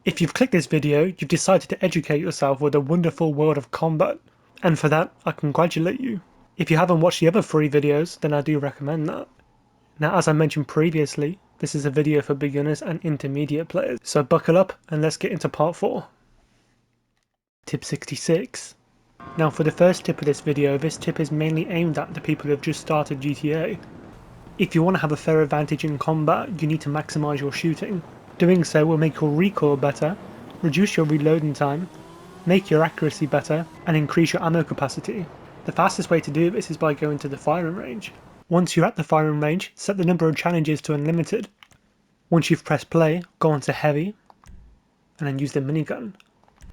If you've clicked this video, you've decided to educate yourself with the wonderful world of combat, and for that, I congratulate you. If you haven't watched the other 3 videos, then I do recommend that. Now, as I mentioned previously, this is a video for beginners and intermediate players, so buckle up and let's get into part 4. Tip 66. Now for the first tip of this video, this tip is mainly aimed at the people who have just started GTA. If you want to have a fair advantage in combat, you need to maximise your shooting. Doing so will make your recoil better, reduce your reloading time, make your accuracy better, and increase your ammo capacity. The fastest way to do this is by going to the firing range. Once you're at the firing range, set the number of challenges to unlimited. Once you've pressed play, go on to heavy, and then use the minigun.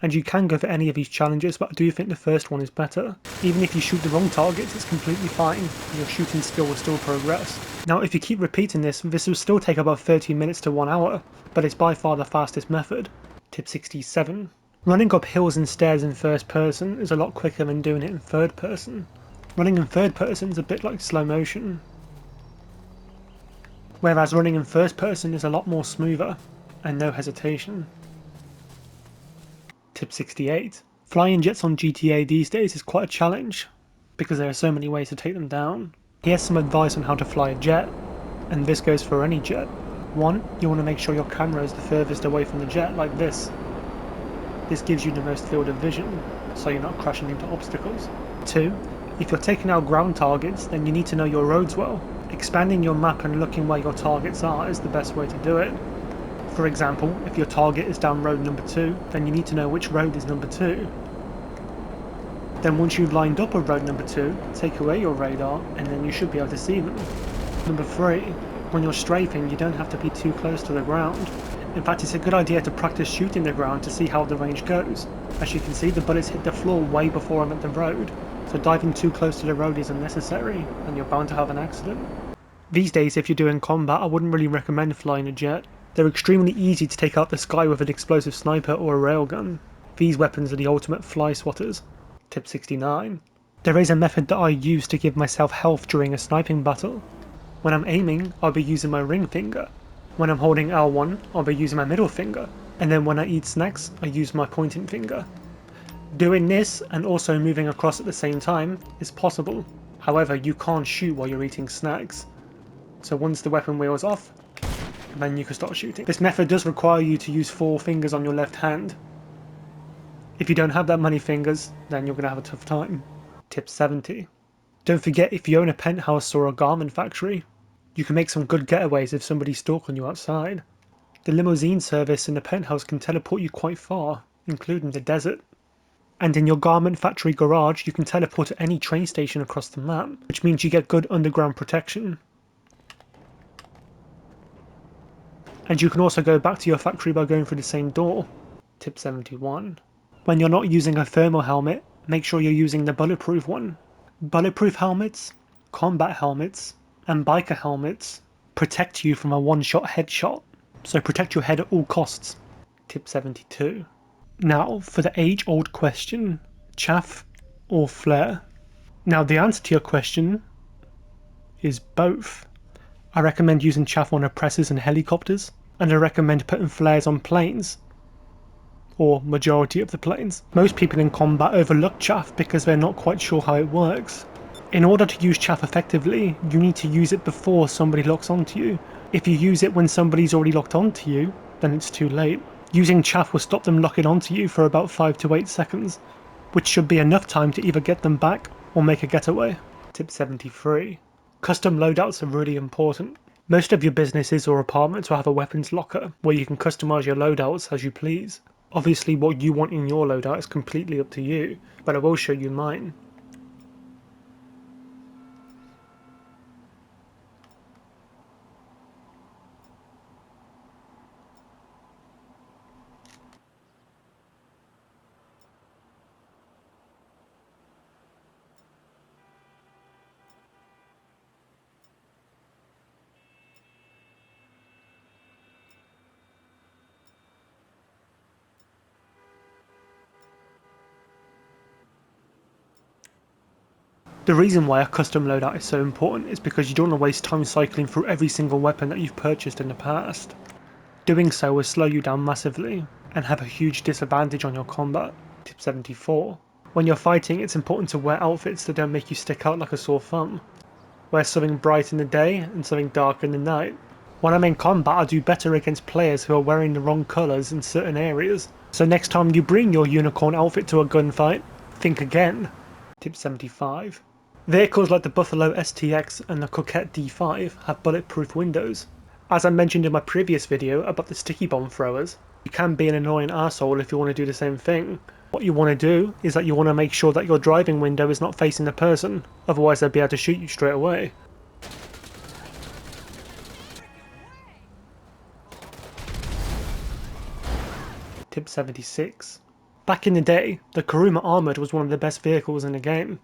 And you can go for any of these challenges, but I do think the first one is better. Even if you shoot the wrong targets, it's completely fine, and your shooting skill will still progress. Now if you keep repeating this will still take about 30 minutes to 1 hour, but it's by far the fastest method. Tip 67. Running up hills and stairs in first person is a lot quicker than doing it in third person. Running in third person is a bit like slow motion, whereas running in first person is a lot more smoother, and no hesitation. Tip 68. Flying jets on GTA these days is quite a challenge, because there are so many ways to take them down. Here's some advice on how to fly a jet, and this goes for any jet. 1. You want to make sure your camera is the furthest away from the jet, like this. This gives you the most field of vision, so you're not crashing into obstacles. 2. If you're taking out ground targets, then you need to know your roads well. Expanding your map and looking where your targets are is the best way to do it. For example, if your target is down road number 2, then you need to know which road is number 2. Then once you've lined up a road number 2, take away your radar, and then you should be able to see them. Number 3, when you're strafing, you don't have to be too close to the ground. In fact, it's a good idea to practice shooting the ground to see how the range goes. As you can see, the bullets hit the floor way before I'm at the road, so diving too close to the road is unnecessary, and you're bound to have an accident. These days, if you're doing combat, I wouldn't really recommend flying a jet. They're extremely easy to take out the sky with an explosive sniper or a railgun. These weapons are the ultimate fly swatters. Tip 69. There is a method that I use to give myself health during a sniping battle. When I'm aiming, I'll be using my ring finger. When I'm holding L1, I'll be using my middle finger. And then when I eat snacks, I use my pointing finger. Doing this and also moving across at the same time is possible. However, you can't shoot while you're eating snacks. So once the weapon wheels off, then you can start shooting. This method does require you to use 4 fingers on your left hand. If you don't have that many fingers, then you're going to have a tough time. Tip 70. Don't forget, if you own a penthouse or a garment factory, you can make some good getaways if somebody's stalking you outside. The limousine service in the penthouse can teleport you quite far, including the desert. And in your garment factory garage, you can teleport to any train station across the map, which means you get good underground protection. And you can also go back to your factory by going through the same door. Tip 71. When you're not using a thermal helmet, make sure you're using the bulletproof one. Bulletproof helmets, combat helmets, and biker helmets protect you from a one-shot headshot, so protect your head at all costs. Tip 72. Now for the age-old question, chaff or flare? Now the answer to your question is both. I recommend using chaff on oppressors and helicopters, and I recommend putting flares on planes, or majority of the planes. Most people in combat overlook chaff because they're not quite sure how it works. In order to use chaff effectively, you need to use it before somebody locks onto you. If you use it when somebody's already locked onto you, then it's too late. Using chaff will stop them locking onto you for about 5 to 8 seconds, which should be enough time to either get them back or make a getaway. Tip 73. Custom loadouts are really important. Most of your businesses or apartments will have a weapons locker where you can customize your loadouts as you please. Obviously what you want in your loadout is completely up to you, but I will show you mine. The reason why a custom loadout is so important is because you don't want to waste time cycling through every single weapon that you've purchased in the past. Doing so will slow you down massively, and have a huge disadvantage on your combat. Tip 74. When you're fighting, it's important to wear outfits that don't make you stick out like a sore thumb. Wear something bright in the day and something dark in the night. When I'm in combat, I do better against players who are wearing the wrong colours in certain areas. So next time you bring your unicorn outfit to a gunfight, think again. Tip 75. Vehicles like the Buffalo STX and the Coquette D5 have bulletproof windows. As I mentioned in my previous video about the sticky bomb throwers, you can be an annoying arsehole if you want to do the same thing. What you want to do is that you want to make sure that your driving window is not facing the person, otherwise they'll be able to shoot you straight away. Tip 76. Back in the day, the Kuruma Armoured was one of the best vehicles in the game,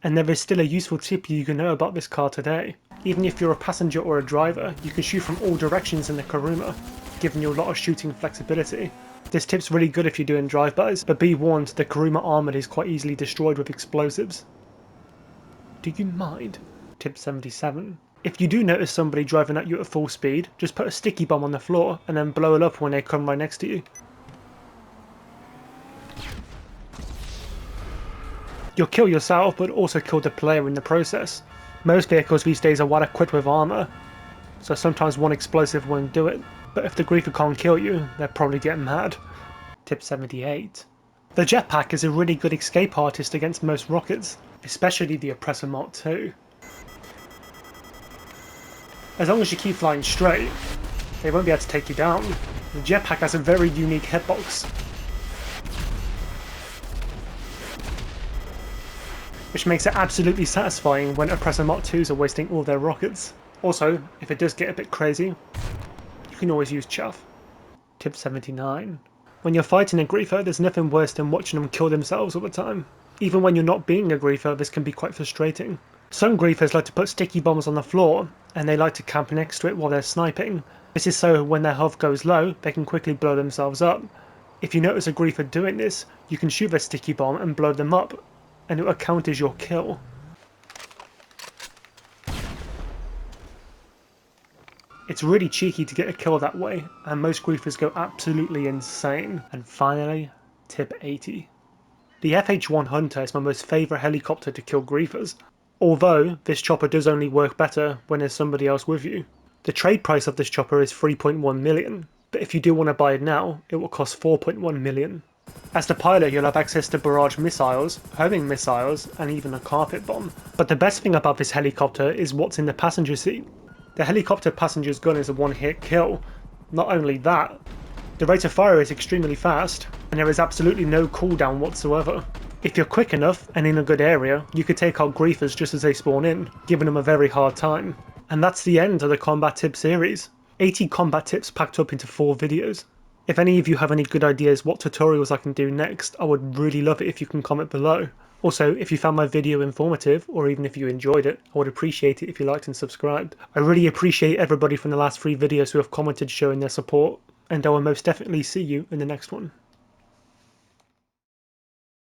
and there is still a useful tip you can know about this car today. Even if you're a passenger or a driver, you can shoot from all directions in the Kuruma, giving you a lot of shooting flexibility. This tip's really good if you're doing drive-bys, but be warned, the Kuruma Armoured is quite easily destroyed with explosives. Do you mind? Tip 77. If you do notice somebody driving at you at full speed, just put a sticky bomb on the floor and then blow it up when they come right next to you. You'll kill yourself, but also kill the player in the process. Most vehicles these days are well equipped with armour, so sometimes one explosive won't do it. But if the griefer can't kill you, they're probably getting mad. Tip 78. The jetpack is a really good escape artist against most rockets, especially the Oppressor Mark II. As long as you keep flying straight, they won't be able to take you down. The jetpack has a very unique hitbox, which makes it absolutely satisfying when Oppressor Mark IIs are wasting all their rockets. Also, if it does get a bit crazy, you can always use chaff. Tip 79. When you're fighting a griefer, there's nothing worse than watching them kill themselves all the time. Even when you're not being a griefer, this can be quite frustrating. Some griefers like to put sticky bombs on the floor, and they like to camp next to it while they're sniping. This is so when their health goes low, they can quickly blow themselves up. If you notice a griefer doing this, you can shoot a sticky bomb and blow them up, and it will count as your kill. It's really cheeky to get a kill that way, and most griefers go absolutely insane. And finally, tip 80. The FH-1 Hunter is my most favourite helicopter to kill griefers, although this chopper does only work better when there's somebody else with you. The trade price of this chopper is 3.1 million, but if you do want to buy it now, it will cost 4.1 million. As the pilot, you'll have access to barrage missiles, homing missiles, and even a carpet bomb. But the best thing about this helicopter is what's in the passenger seat. The helicopter passenger's gun is a one-hit kill. Not only that, the rate of fire is extremely fast, and there is absolutely no cooldown whatsoever. If you're quick enough and in a good area, you could take out griefers just as they spawn in, giving them a very hard time. And that's the end of the combat tip series. 80 combat tips packed up into 4 videos. If any of you have any good ideas what tutorials I can do next, I would really love it if you can comment below. Also, if you found my video informative, or even if you enjoyed it, I would appreciate it if you liked and subscribed. I really appreciate everybody from the last 3 videos who have commented showing their support, and I will most definitely see you in the next one.